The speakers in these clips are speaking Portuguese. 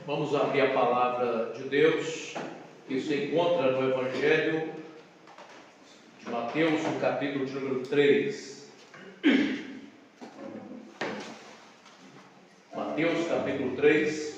Vamos abrir a palavra de Deus, que se encontra no Evangelho de Mateus, no capítulo de número 3. Mateus, capítulo 3.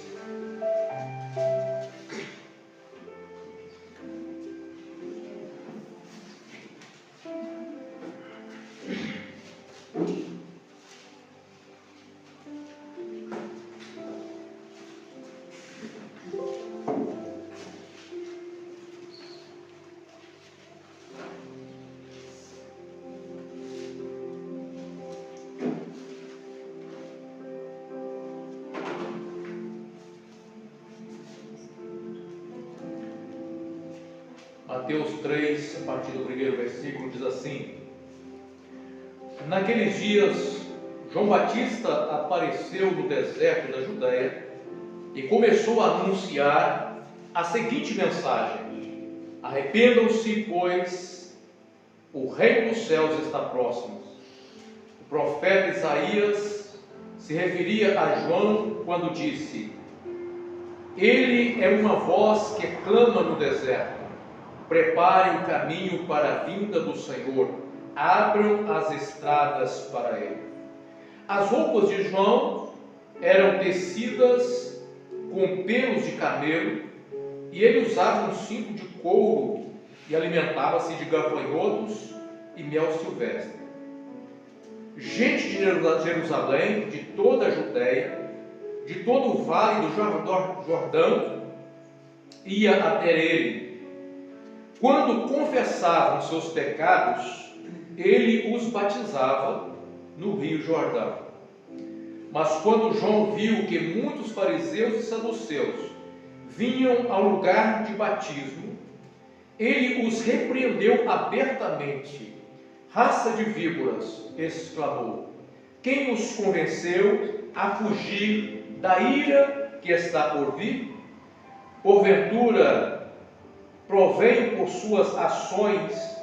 Mateus 3, a partir do primeiro versículo, diz assim: Naqueles dias, João Batista apareceu no deserto da Judéia e começou a anunciar a seguinte mensagem: Arrependam-se, pois o reino dos céus está próximo. O profeta Isaías se referia a João quando disse: Ele é uma voz que clama no deserto: Preparem o caminho para a vinda do Senhor, abram as estradas para ele. As roupas de João eram tecidas com pelos de camelo, e ele usava um cinto de couro e alimentava-se de gafanhotos e mel silvestre. Gente de Jerusalém, de toda a Judéia, de todo o vale do Jordão, ia até ele. Quando confessavam seus pecados, ele os batizava no rio Jordão. Mas quando João viu que muitos fariseus e saduceus vinham ao lugar de batismo, ele os repreendeu abertamente. Raça de víboras, exclamou, quem os convenceu a fugir da ira que está por vir? Porventura, provem por suas ações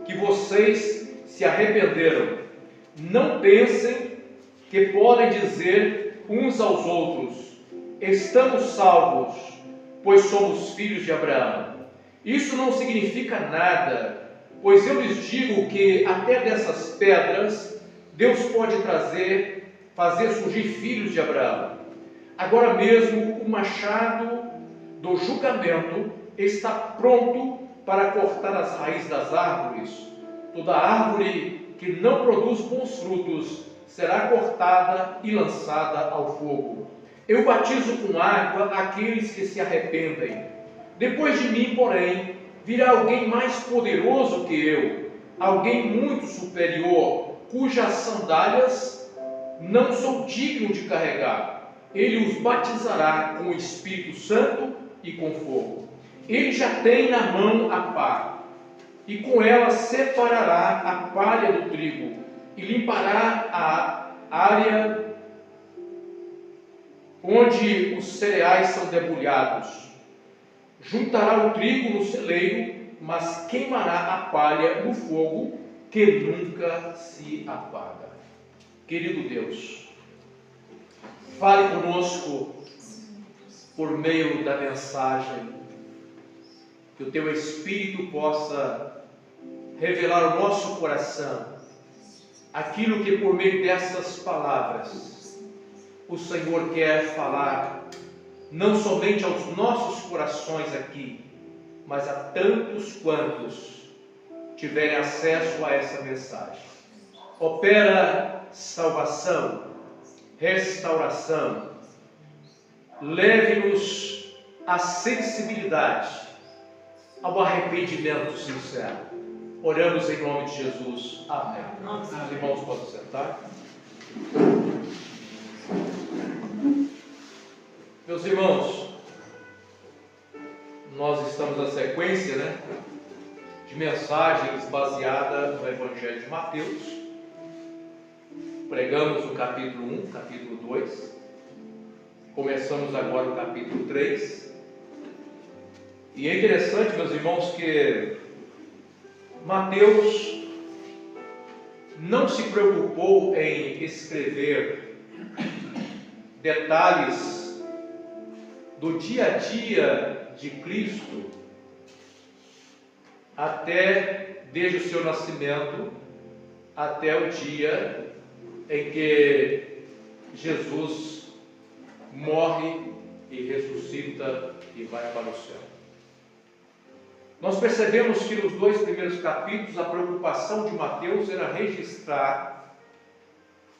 que vocês se arrependeram. Não pensem que podem dizer uns aos outros: estamos salvos, pois somos filhos de Abraão. Isso não significa nada, pois eu lhes digo que até dessas pedras Deus pode fazer surgir filhos de Abraão. Agora mesmo o machado do julgamento está pronto para cortar as raízes das árvores. Toda árvore que não produz bons frutos será cortada e lançada ao fogo. Eu batizo com água aqueles que se arrependem. Depois de mim, porém, virá alguém mais poderoso que eu, alguém muito superior, cujas sandálias não sou digno de carregar. Ele os batizará com o Espírito Santo e com fogo. Ele já tem na mão a pá, e com ela separará a palha do trigo, e limpará a área onde os cereais são debulhados. Juntará o trigo no celeiro, mas queimará a palha no fogo, que nunca se apaga. Querido Deus, fale conosco por meio da mensagem, que o Teu Espírito possa revelar ao nosso coração aquilo que por meio dessas palavras o Senhor quer falar, não somente aos nossos corações aqui, mas a tantos quantos tiverem acesso a essa mensagem. Opera salvação, restauração, leve-nos à sensibilidade, ao arrependimento sincero. Oramos em nome de Jesus. Amém. Os irmãos podem sentar. Meus irmãos, nós estamos na sequência, de mensagens baseada no Evangelho de Mateus. Pregamos o capítulo 1, capítulo 2. Começamos agora o capítulo 3. E é interessante, meus irmãos, que Mateus não se preocupou em escrever detalhes do dia a dia de Cristo, desde o seu nascimento até o dia em que Jesus morre e ressuscita e vai para o céu. Nós percebemos que nos 2 primeiros capítulos a preocupação de Mateus era registrar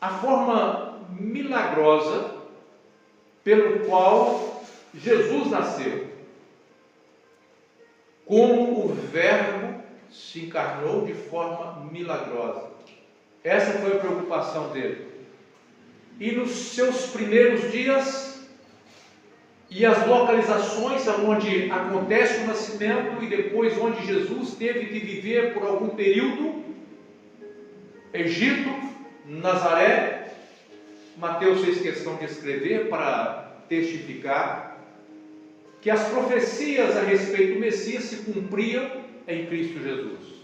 a forma milagrosa pelo qual Jesus nasceu, como o Verbo se encarnou de forma milagrosa. Essa foi a preocupação dele. E nos seus primeiros dias, e as localizações onde acontece o nascimento e depois onde Jesus teve que viver por algum período, Egito, Nazaré, Mateus fez questão de escrever para testificar que as profecias a respeito do Messias se cumpriam em Cristo Jesus.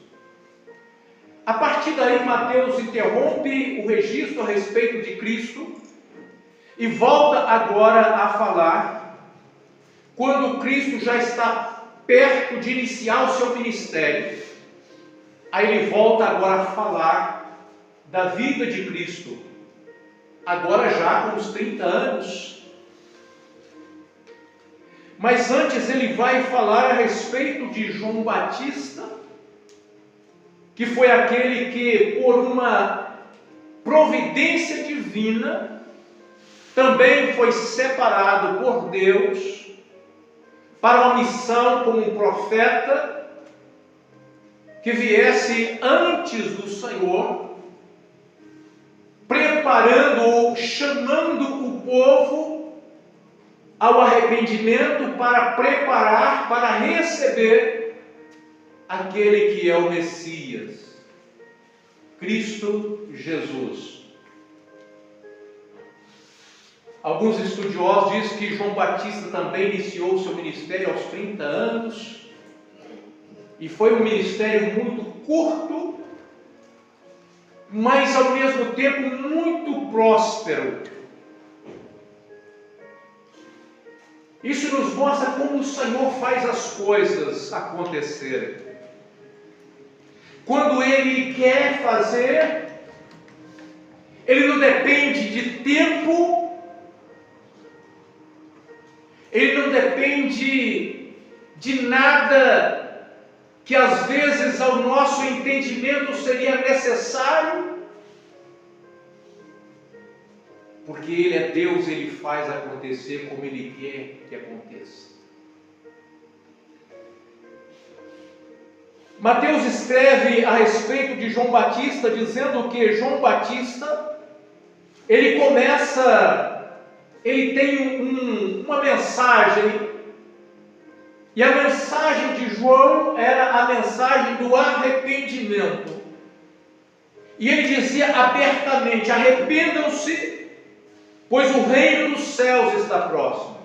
A partir daí, Mateus interrompe o registro a respeito de Cristo e volta agora a falar quando Cristo já está perto de iniciar o seu ministério. Aí ele volta agora a falar da vida de Cristo, agora já com os 30 anos. Mas antes ele vai falar a respeito de João Batista, que foi aquele que, por uma providência divina, também foi separado por Deus para uma missão como um profeta que viesse antes do Senhor, preparando ou chamando o povo ao arrependimento para preparar, para receber aquele que é o Messias, Cristo Jesus. Alguns estudiosos dizem que João Batista também iniciou o seu ministério aos 30 anos, e foi um ministério muito curto, mas ao mesmo tempo muito próspero. Isso nos mostra como o Senhor faz as coisas acontecerem. Quando Ele quer fazer, Ele não depende de tempo, Ele não depende de nada que às vezes ao nosso entendimento seria necessário, porque Ele é Deus, Ele faz acontecer como Ele quer que aconteça. Mateus escreve a respeito de João Batista, dizendo que João Batista, ele tem uma mensagem, e a mensagem de João era a mensagem do arrependimento. E ele dizia abertamente: arrependam-se, pois o reino dos céus está próximo.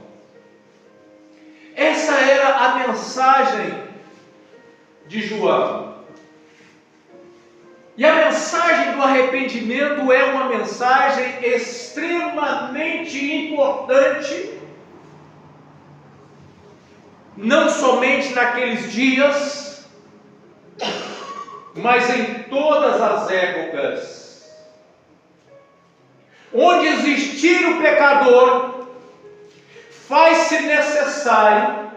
Essa era a mensagem de João. E a mensagem do arrependimento é uma mensagem extremamente importante, não somente naqueles dias, mas em todas as épocas. Onde existir o pecador, faz-se necessário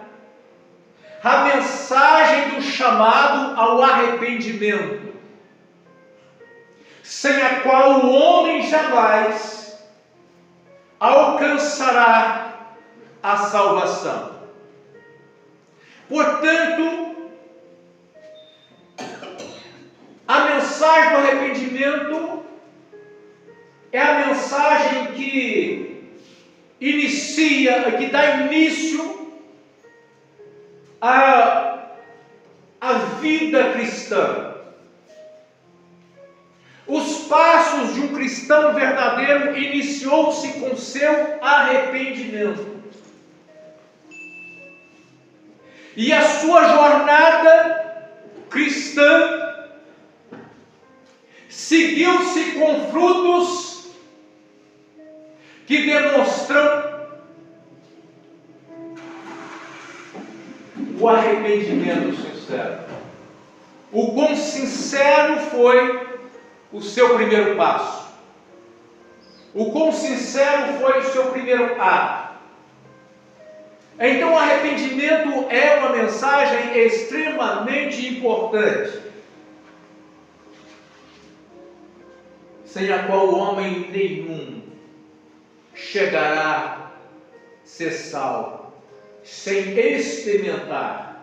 a mensagem do chamado ao arrependimento, sem a qual o homem jamais alcançará a salvação. Portanto, a mensagem do arrependimento é a mensagem que inicia, que dá início à vida cristã. Os passos de um cristão verdadeiro iniciou-se com seu arrependimento. E a sua jornada cristã seguiu-se com frutos que demonstram o arrependimento sincero. O quão sincero foi o seu primeiro passo. O quão sincero foi o seu primeiro ato. Então, o arrependimento é uma mensagem extremamente importante, sem a qual homem nenhum chegará a ser salvo, sem experimentar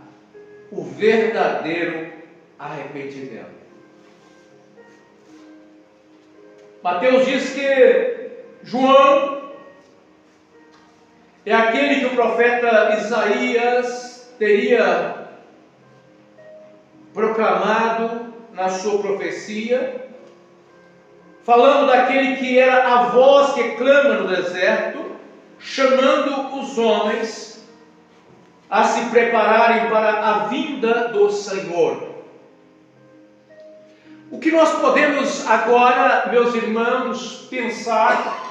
o verdadeiro arrependimento. Mateus diz que João é aquele que o profeta Isaías teria proclamado na sua profecia, falando daquele que era a voz que clama no deserto, chamando os homens a se prepararem para a vinda do Senhor. O que nós podemos agora, meus irmãos, pensar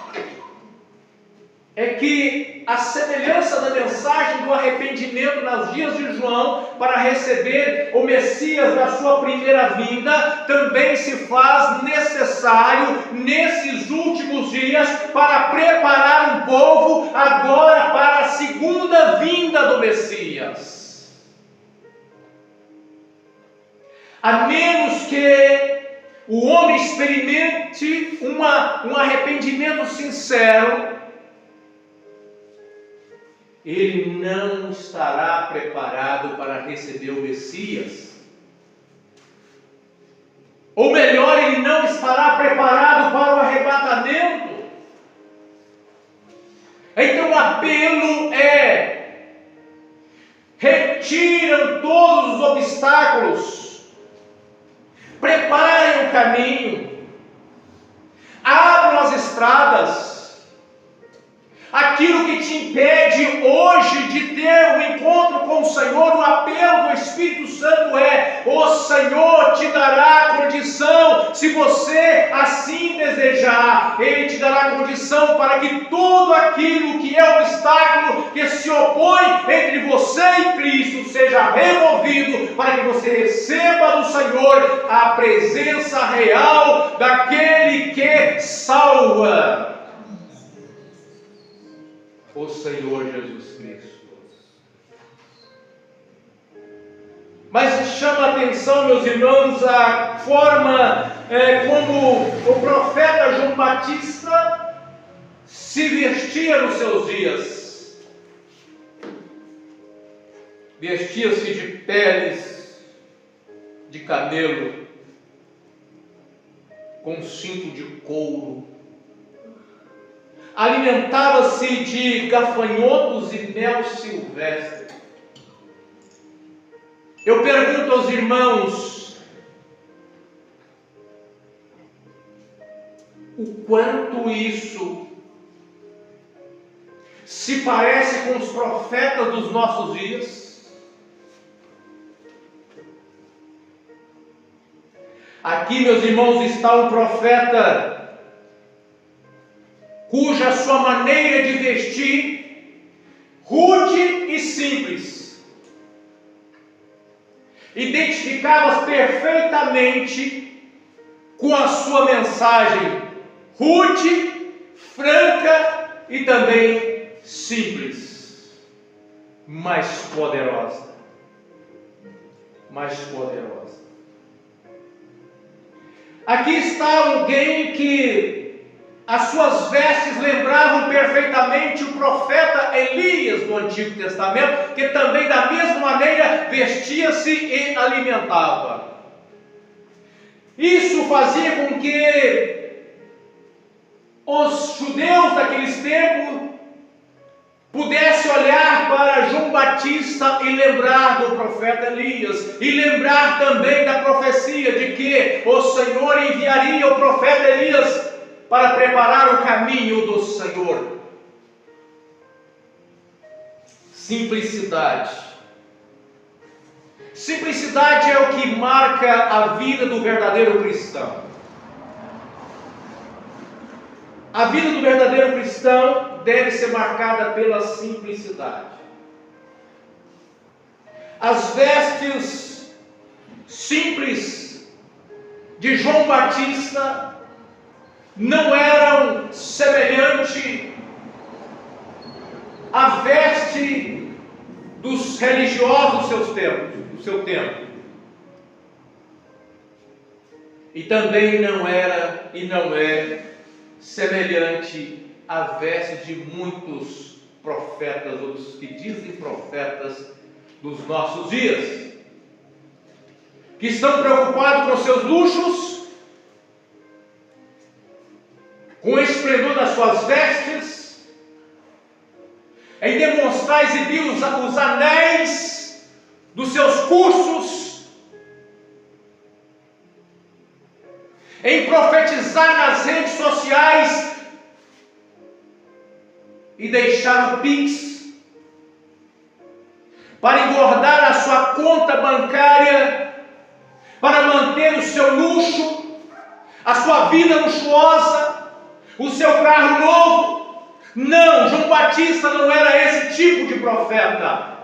é que a semelhança da mensagem do arrependimento nos dias de João para receber o Messias na sua primeira vinda, também se faz necessário nesses últimos dias para preparar um povo agora para a segunda vinda do Messias. A menos que o homem experimente um arrependimento sincero, ele não estará preparado para receber o Messias. Ou melhor, ele não estará preparado para o arrebatamento. Então o apelo é: retiram todos os obstáculos, preparem o caminho, abram as estradas. Aquilo que te impede hoje de ter um encontro com o Senhor, o apelo do Espírito Santo é: o Senhor te dará condição, se você assim desejar, Ele te dará condição para que tudo aquilo que é obstáculo, que se opõe entre você e Cristo, seja removido, para que você receba do Senhor a presença real daquele que salva, o Senhor Jesus Cristo. Mas chama a atenção, meus irmãos, a forma como o profeta João Batista se vestia nos seus dias. Vestia-se de peles de camelo, com cinto de couro. Alimentava-se de gafanhotos e mel silvestre. Eu pergunto aos irmãos, o quanto isso se parece com os profetas dos nossos dias? Aqui, meus irmãos, está um profeta cuja sua maneira de vestir, rude e simples, identificava perfeitamente com a sua mensagem rude, franca e também simples, mas poderosa. Mais poderosa. Aqui está alguém que as suas vestes lembravam perfeitamente o profeta Elias do Antigo Testamento, que também da mesma maneira vestia-se e alimentava. Isso fazia com que os judeus daqueles tempos pudessem olhar para João Batista e lembrar do profeta Elias, e lembrar também da profecia de que o Senhor enviaria o profeta Elias para preparar o caminho do Senhor. Simplicidade. Simplicidade é o que marca a vida do verdadeiro cristão. A vida do verdadeiro cristão deve ser marcada pela simplicidade. As vestes simples de João Batista não eram semelhantes à veste dos religiosos do seu tempo. E também não era e não é semelhante à veste de muitos profetas, ou dos que dizem profetas dos nossos dias, que estão preocupados com seus luxos, com o esplendor das suas vestes, em demonstrar, exibir os anéis dos seus cursos, em profetizar nas redes sociais e deixar o Pix para engordar a sua conta bancária, para manter o seu luxo, a sua vida luxuosa, o seu carro novo. Não, João Batista não era esse tipo de profeta.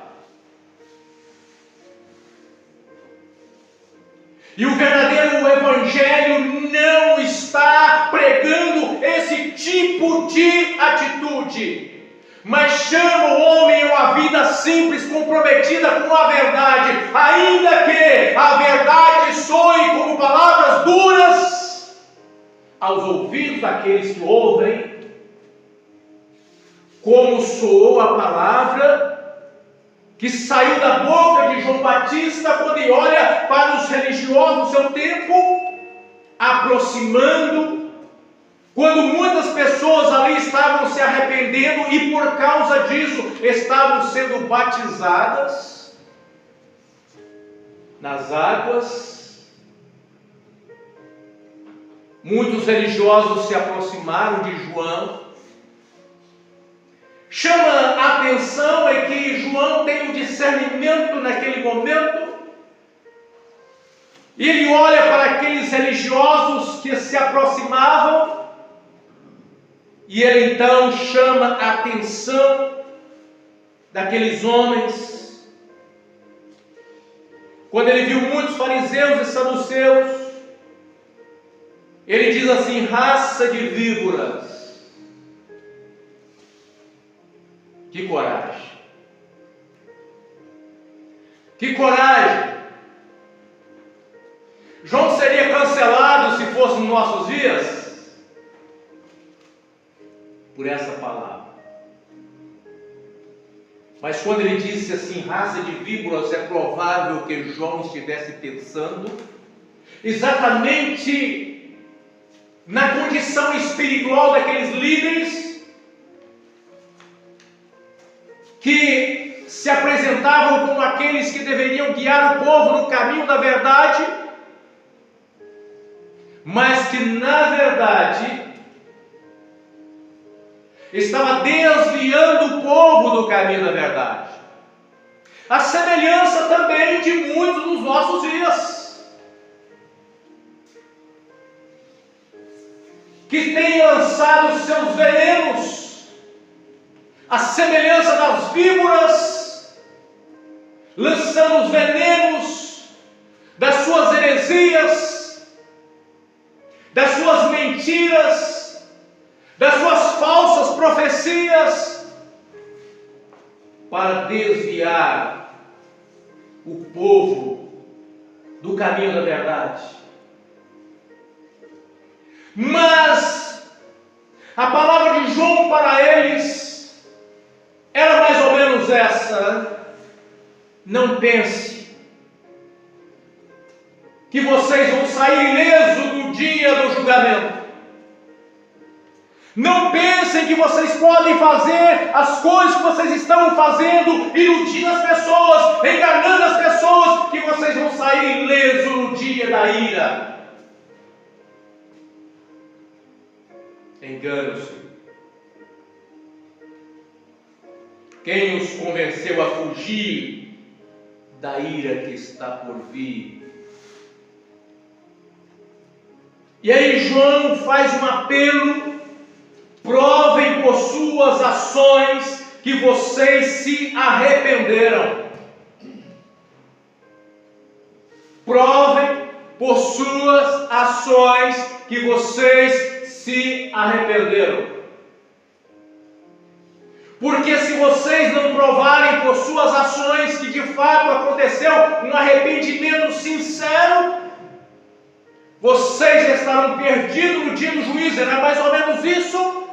E o verdadeiro evangelho não está pregando esse tipo de atitude, mas chama o homem a uma vida simples, comprometida com a verdade, ainda que a verdade soe como palavras duras aos ouvidos daqueles que ouvem, como soou a palavra que saiu da boca de João Batista quando ele olha para os religiosos do seu tempo, aproximando, quando muitas pessoas ali estavam se arrependendo e por causa disso estavam sendo batizadas nas águas. Muitos religiosos se aproximaram de João. Chama a atenção é que João tem um discernimento naquele momento, e ele olha para aqueles religiosos que se aproximavam, e ele então chama a atenção daqueles homens. Quando ele viu muitos fariseus e saduceus, ele diz assim: raça de víboras. Que coragem! Que coragem! João seria cancelado se fosse nos nossos dias por essa palavra. Mas quando ele disse assim, raça de víboras, é provável que João estivesse pensando exatamente na condição espiritual daqueles líderes que se apresentavam como aqueles que deveriam guiar o povo no caminho da verdade, mas que na verdade estava desviando o povo do caminho da verdade. A semelhança também de muitos dos nossos dias, que têm lançado seus venenos, a semelhança das víboras, lançando os venenos das suas heresias, das suas mentiras, das suas falsas profecias, para desviar o povo do caminho da verdade. Mas a palavra de João para eles era mais ou menos essa: não pense que vocês vão sair ilesos no dia do julgamento. Não pensem que vocês podem fazer as coisas que vocês estão fazendo, iludindo as pessoas, enganando as pessoas, que vocês vão sair ilesos no dia da ira. Enganam-se. Quem os convenceu a fugir da ira que está por vir? E aí João faz um apelo Provem por suas ações que vocês se arrependeram. Provem por suas ações que vocês se arrependeram. Porque se vocês não provarem por suas ações que de fato aconteceu um arrependimento sincero, vocês estarão perdidos no dia do juízo. Era mais ou menos isso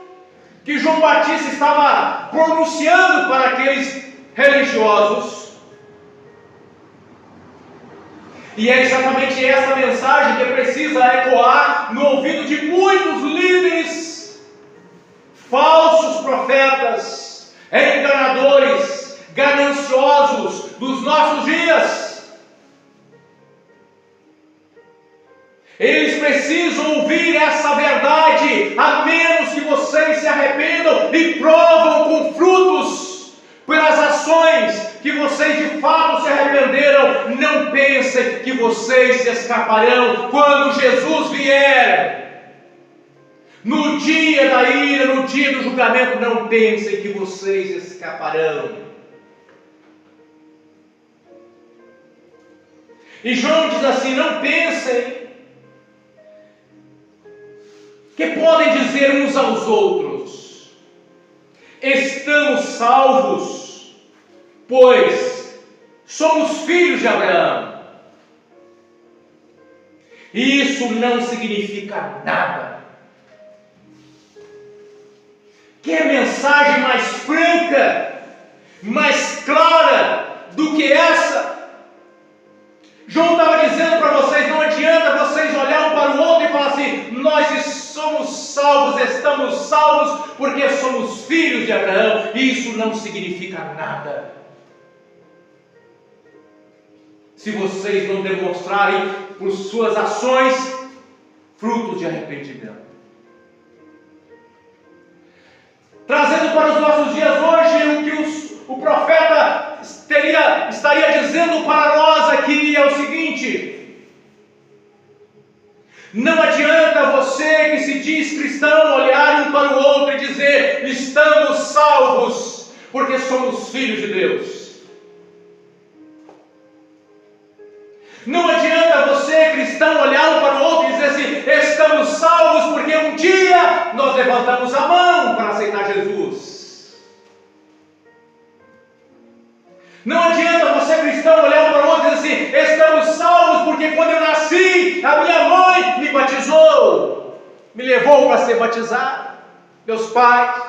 que João Batista estava pronunciando para aqueles religiosos. E é exatamente essa mensagem que precisa ecoar no ouvido de muitos líderes, falsos profetas, enganadores, gananciosos dos nossos dias. Eles precisam ouvir essa verdade, a menos que vocês se arrependam e provam com frutos, pelas ações que vocês de fato se arrependeram. Não pensem que vocês se escaparão quando Jesus vier. No dia da ira, no dia do julgamento, não pensem que vocês escaparão. E João diz assim: não pensem que podem dizer uns aos outros: estamos salvos, pois somos filhos de Abraão. Isso não significa nada. Que mensagem mais franca, mais clara do que essa? João estava dizendo para vocês: não adianta vocês olhar um para o outro e falar assim: nós somos salvos, estamos salvos porque somos filhos de Abraão. Isso não significa nada se vocês não demonstrarem por suas ações frutos de arrependimento. Trazendo para os nossos dias hoje o que o profeta estaria dizendo para nós aqui é o seguinte: não adianta você que se diz cristão olhar um para o outro e dizer: estamos salvos porque somos filhos de Deus. Não adianta você, cristão, olhar um para o outro e dizer assim: estamos salvos porque um dia nós levantamos a mão para aceitar Jesus. Não adianta você, cristão, olhar um para o outro e dizer assim: estamos salvos porque quando eu nasci, a minha mãe me batizou, me levou para ser batizado, meus pais.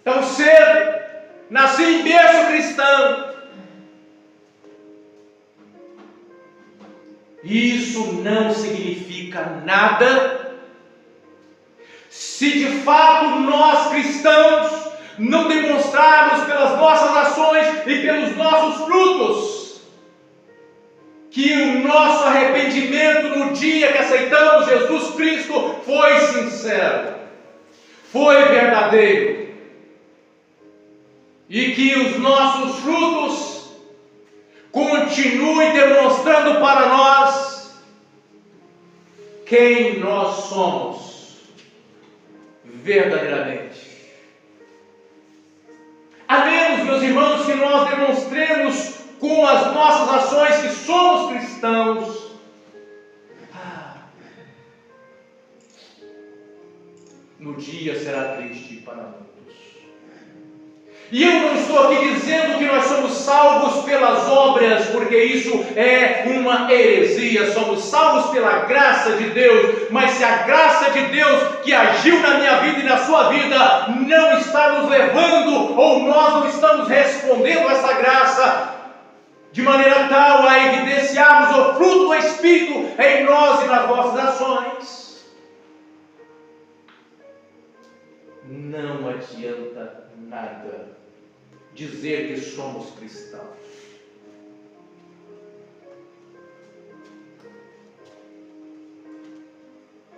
Tão cedo, nasci em berço cristão. Isso não significa nada se de fato nós cristãos não demonstrarmos pelas nossas ações e pelos nossos frutos que o nosso arrependimento no dia que aceitamos Jesus Cristo foi sincero, foi verdadeiro, e que os nossos frutos continue demonstrando para nós quem nós somos verdadeiramente. A menos, meus irmãos, que nós demonstremos com as nossas ações que somos cristãos, no dia será triste para muitos. E eu não estou aqui dizendo que nós somos salvos pelas obras, porque isso é uma heresia. Somos salvos pela graça de Deus, mas se a graça de Deus que agiu na minha vida e na sua vida não está nos levando, ou nós não estamos respondendo a essa graça de maneira tal a evidenciarmos o fruto do Espírito em nós e nas nossas ações, não adianta nada dizer que somos cristãos.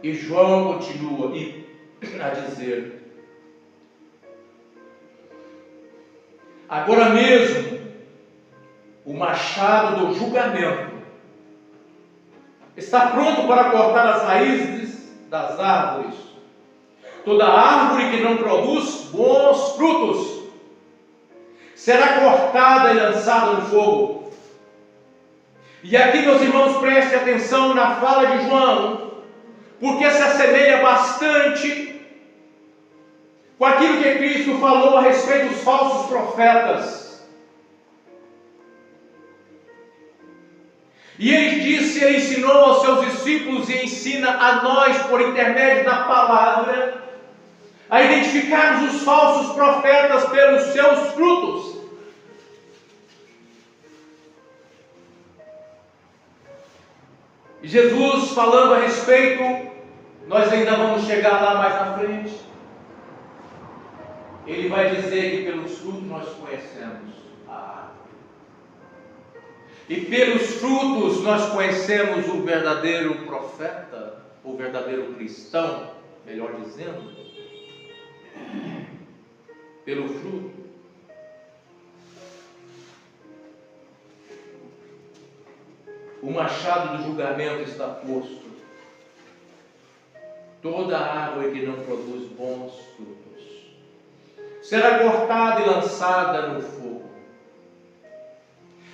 E João continua a dizer: agora mesmo o machado do julgamento está pronto para cortar as raízes das árvores Toda árvore que não produz bons frutos será cortada e lançada no fogo. E aqui, meus irmãos, prestem atenção na fala de João, porque se assemelha bastante com aquilo que Cristo falou a respeito dos falsos profetas. E ele disse e ensinou aos seus discípulos e ensina a nós, por intermédio da palavra, a identificarmos os falsos profetas pelos seus frutos. Jesus falando a respeito, nós ainda vamos chegar lá mais na frente. Ele vai dizer que pelos frutos nós conhecemos a árvore. E pelos frutos nós conhecemos o verdadeiro profeta, o verdadeiro cristão, melhor dizendo. Pelo fruto. O machado do julgamento está posto. Toda árvore que não produz bons frutos será cortada e lançada no fogo.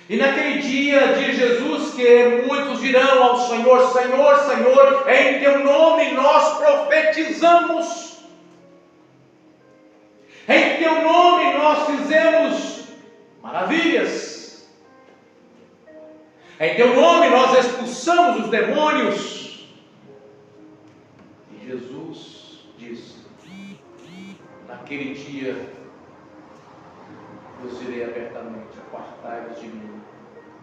E naquele dia diz Jesus que muitos dirão ao Senhor: Senhor, Senhor, em teu nome nós profetizamos. Em teu nome nós fizemos maravilhas. Em teu nome nós expulsamos os demônios. E Jesus disse: naquele dia vos direi abertamente: apartai-vos de mim,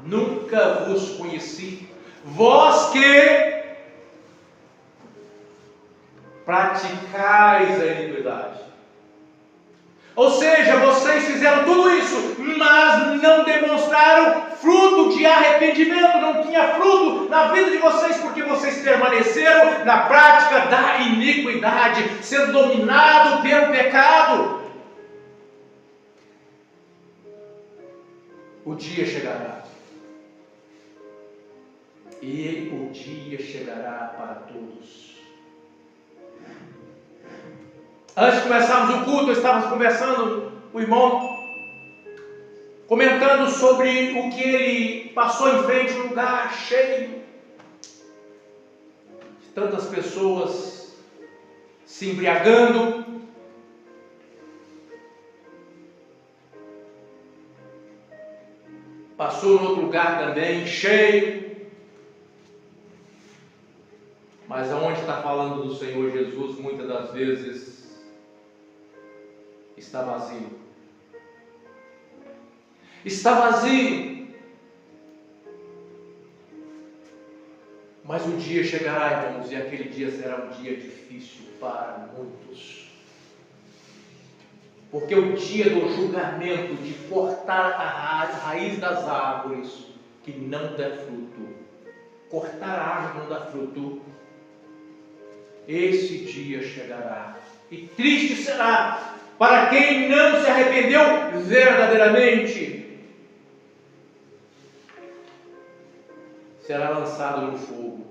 nunca vos conheci, vós que praticais a iniquidade. Ou seja, vocês fizeram tudo isso, mas não demonstraram fruto de arrependimento, não tinha fruto na vida de vocês, porque vocês permaneceram na prática da iniquidade, sendo dominado pelo pecado. O dia chegará, e o dia chegará para todos. Antes de começarmos o culto, estávamos conversando com o irmão, comentando sobre o que ele passou em frente a um lugar cheio de tantas pessoas se embriagando. Passou em outro lugar também cheio. Mas aonde está falando do Senhor Jesus, muitas das vezes está vazio. Está vazio. Mas o dia chegará, irmãos, e aquele dia será um dia difícil para muitos. Porque o dia do julgamento, de cortar a raiz das árvores que não dá fruto, cortar a árvore que não dá fruto, esse dia chegará. E triste será para quem não se arrependeu verdadeiramente. Será lançado no fogo,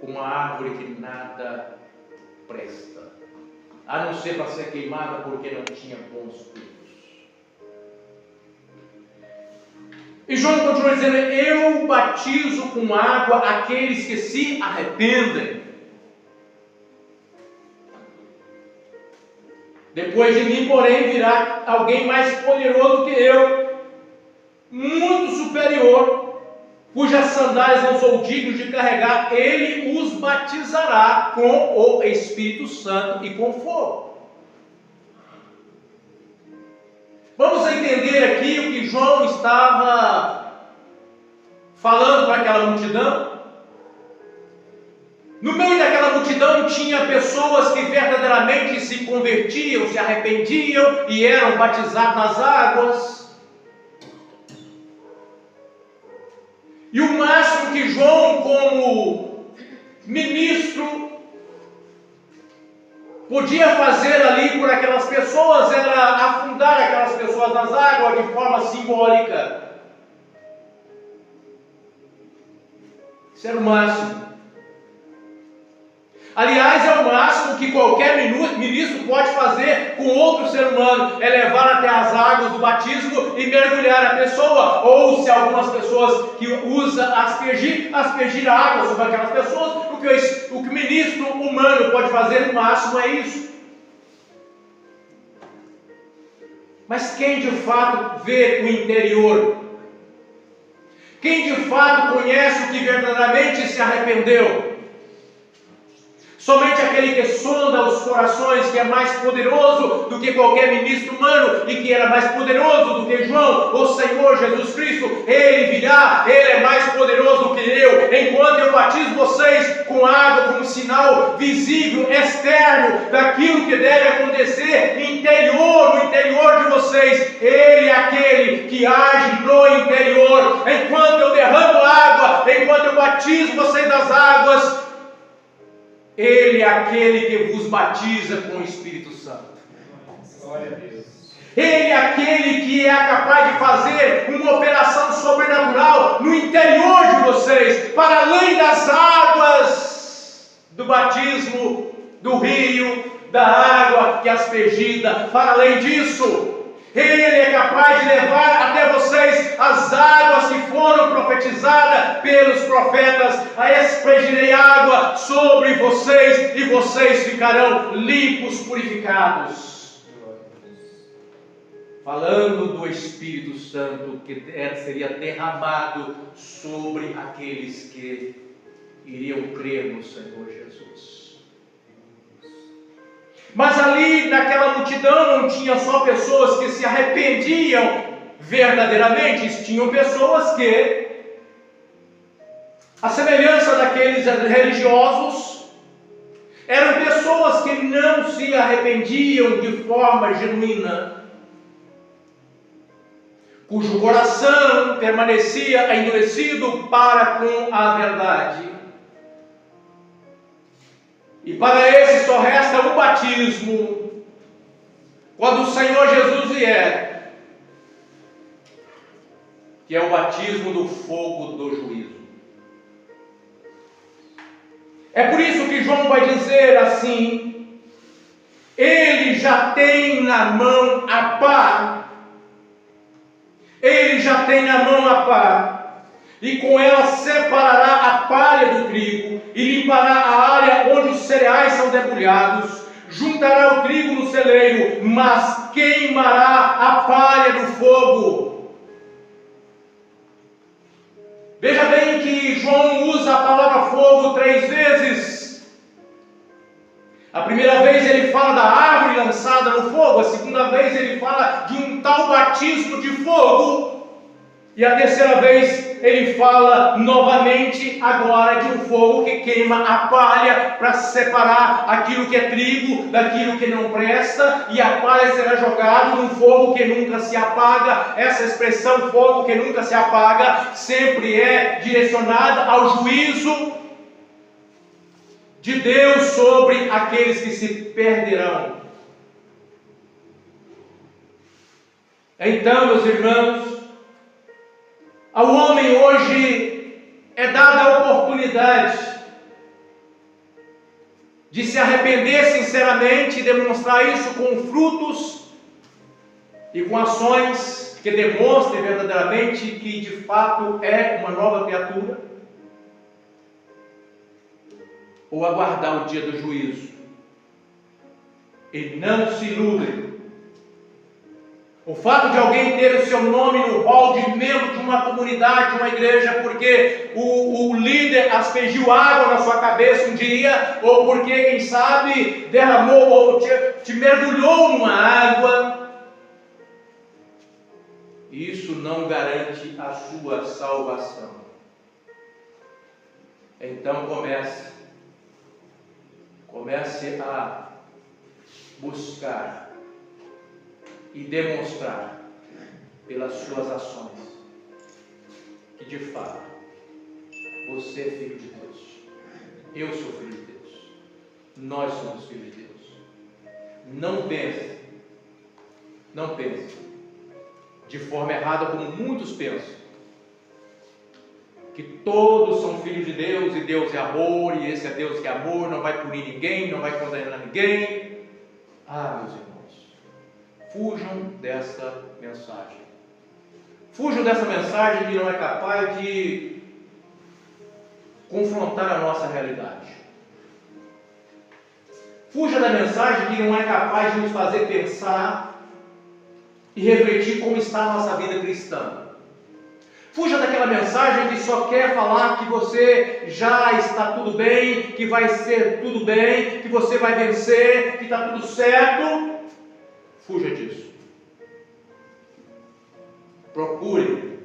como uma árvore que nada presta, a não ser para ser queimada porque não tinha bons frutos. E João continua dizendo: eu batizo com água aqueles que se arrependem. Depois de mim, porém, virá alguém mais poderoso que eu, muito superior, cujas sandálias não sou digno de carregar. Ele os batizará com o Espírito Santo e com fogo. Vamos entender aqui o que João estava falando para aquela multidão. No meio daquela multidão tinha pessoas que verdadeiramente se convertiam, se arrependiam e eram batizados nas águas. E o máximo que João, como ministro, podia fazer ali por aquelas pessoas era afundar aquelas pessoas nas águas de forma simbólica. Isso era o máximo. Aliás, é o máximo que qualquer ministro pode fazer com outro ser humano, é levar até as águas do batismo e mergulhar a pessoa, ou se algumas pessoas que usam aspergir água sobre aquelas pessoas, o que o ministro humano pode fazer no máximo é isso. Mas quem de fato vê o interior? Quem de fato conhece o que verdadeiramente se arrependeu? Somente aquele que sonda os corações, que é mais poderoso do que qualquer ministro humano, e que era mais poderoso do que João, o Senhor Jesus Cristo, Ele virá, Ele é mais poderoso do que eu, enquanto eu batizo vocês com água, como sinal visível, externo, daquilo que deve acontecer no interior de vocês. Ele é aquele que age no interior, enquanto eu derramo água, enquanto eu batizo vocês das águas, Ele é aquele que vos batiza com o Espírito Santo. Glória a Deus. Ele é aquele que é capaz de fazer uma operação sobrenatural no interior de vocês, para além das águas do batismo, do rio, da água que é aspergida. Para além disso, Ele é capaz de levar até vocês as águas que foram profetizadas pelos profetas. Aspergirei água sobre vocês e vocês ficarão limpos, purificados. Falando do Espírito Santo que seria derramado sobre aqueles que iriam crer no Senhor Jesus. Mas ali naquela multidão não tinha só pessoas que se arrependiam verdadeiramente, tinham pessoas que, à semelhança daqueles religiosos, eram pessoas que não se arrependiam de forma genuína, cujo coração permanecia endurecido para com a verdade. E para esses só resta o batismo, quando o Senhor Jesus vier, que é o batismo do fogo do juízo. É por isso que João vai dizer assim: Ele já tem na mão a pá, Ele já tem na mão a pá, e com ela separará a palha do trigo, e limpará a área onde os cereais são debulhados, juntará o trigo no celeiro, mas queimará a palha no fogo. Veja bem que João usa a palavra fogo 3 vezes. A primeira vez ele fala da árvore lançada no fogo, a segunda vez ele fala de um tal batismo de fogo, e a terceira vez ele fala novamente agora de um fogo que queima a palha para separar aquilo que é trigo daquilo que não presta, e a palha será jogada num fogo que nunca se apaga. Essa expressão fogo que nunca se apaga sempre é direcionada ao juízo de Deus sobre aqueles que se perderão. Então, meus irmãos, ao homem hoje é dada a oportunidade de se arrepender sinceramente e demonstrar isso com frutos e com ações que demonstrem verdadeiramente que de fato é uma nova criatura, ou aguardar o dia do juízo. E não se iludem. O fato de alguém ter o seu nome no rol de membro de uma comunidade, de uma igreja, porque o líder aspergiu água na sua cabeça um dia, ou porque, quem sabe, derramou ou te mergulhou numa água, isso não garante a sua salvação. Então comece a buscar e demonstrar pelas suas ações que de fato você é filho de Deus, eu sou filho de Deus, nós somos filhos de Deus. Não pense de forma errada como muitos pensam, que todos são filhos de Deus e Deus é amor, e esse é Deus que é amor, não vai punir ninguém, não vai condenar ninguém. Ah, meus irmãos, fujam dessa mensagem. Fujam dessa mensagem que não é capaz de confrontar a nossa realidade. Fuja da mensagem que não é capaz de nos fazer pensar e refletir como está a nossa vida cristã. Fuja daquela mensagem que só quer falar que você já está tudo bem, que vai ser tudo bem, que você vai vencer, que está tudo certo. Fuja disso. Procure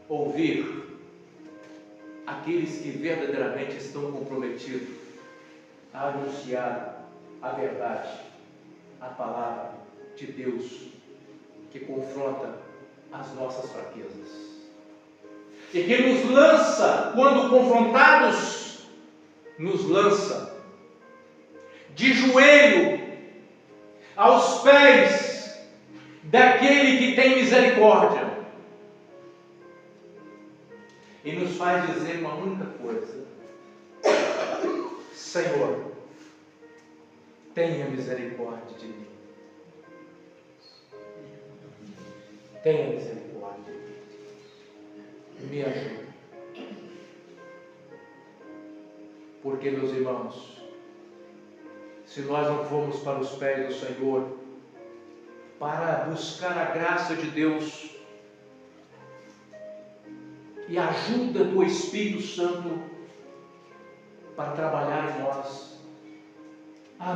ouvir aqueles que verdadeiramente estão comprometidos a anunciar a verdade, a palavra de Deus, que confronta as nossas fraquezas. E que nos lança, quando confrontados, nos lança de joelho aos pés daquele que tem misericórdia. E nos faz dizer uma única coisa: Senhor, tenha misericórdia de mim. Tenha misericórdia de mim. Me ajude. Porque, meus irmãos, se nós não formos para os pés do Senhor para buscar a graça de Deus e a ajuda do Espírito Santo para trabalhar em nós,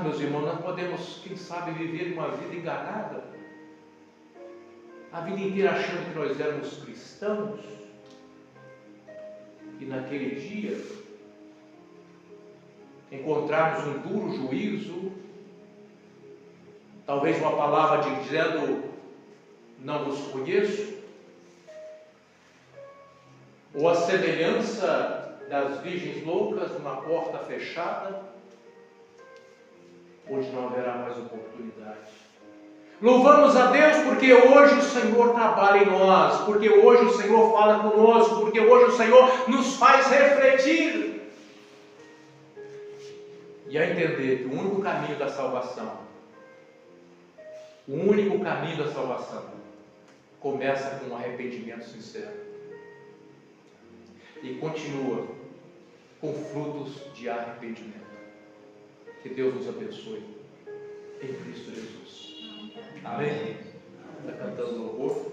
meus irmãos, nós podemos, quem sabe, viver uma vida enganada, a vida inteira achando que nós éramos cristãos, e naquele dia encontrarmos um duro juízo, talvez uma palavra dizendo: não vos conheço, ou a semelhança das virgens loucas numa porta fechada, onde não haverá mais oportunidade. Louvamos a Deus porque hoje o Senhor trabalha em nós, porque hoje o Senhor fala conosco, porque hoje o Senhor nos faz refletir e a entender que o único caminho da salvação, começa com um arrependimento sincero e continua com frutos de arrependimento. Que Deus nos abençoe em Cristo Jesus. Amém? Está cantando louvor?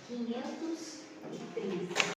513.